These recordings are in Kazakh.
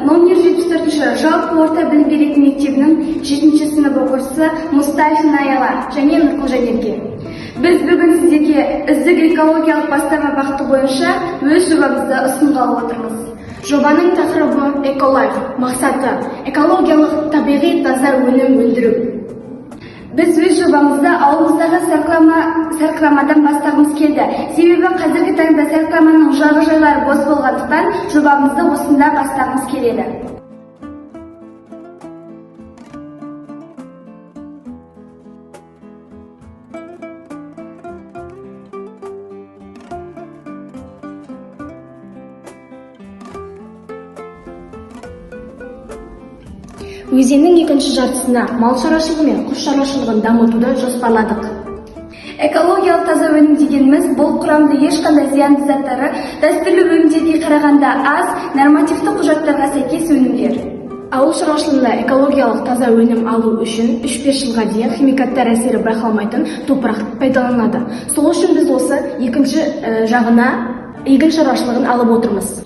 номер 74-ші жалпы орта білім беретін мектебінің 7-ші сынып оқушысы Мұстафин Аяла және Нұрқожанерге. Біз бүгін сіздерге үздік экологиялық бастама бағыты бойынша өз жобамызды ұсынғалы отырмыз. Жобаның тақырыбы эколайф, мақсаты экологиялық табиғи таза өнім өндіру. Біз өз жобамызды ауылымыздағы сарқырамадан бастағымыз келді. Себебі қазіргі таңда сарқыраманың жағажайлары бос болғандықтан жобамызды осында бастағымыз келеді. Өзеннің екінші жартысына мал шаруашылығы мен құс шаруашылығын дамытуды жоспарладық. Экологиялық таза өнім дегеніміз бұл құрамда ешқандай зиянды заттары дәстүрлі өнімдерге қарағанда аз, нормативті құжаттарға сәйкес өнімдер. Ауыл шаруашылығында экологиялық таза өнім алу үшін 3-5 жылға дейін химикаттар әсері байқалмайтын топырақ пайдаланылады. Сол үшін біз осы екінші жағына егін шаруашылығын алып отырмыз.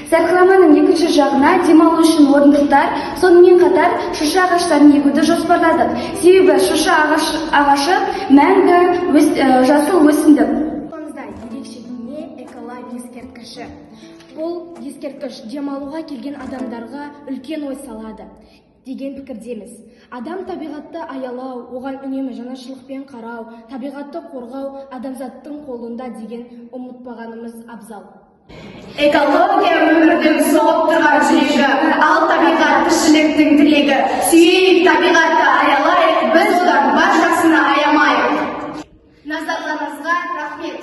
Сарқыраманың екінші жағына демалу үшін орындықтар, сонымен қатар шырша ағаштарын егуді жоспарладық. Себебі шырша ағашы мәңгі жасыл өсімдік. Ерекше не эколайф ескерткіші. Бұл ескерткіш демалуға келген адамдарға үлкен ой салады деген пікірдеміз. Адам табиғатты аялау, оған үнемі жанашырлықпен қарау, табиғатты қорғау адамзаттың қолында деген ұмытпағанымыз абзал. Экология өмірдің соғып тұрған жүрегі, ал табиғат тіршіліктің тілегі. Сүйейік табиғатты аялайық, біз одан бар жақсыны аямайық. Назарларыңызға рахмет.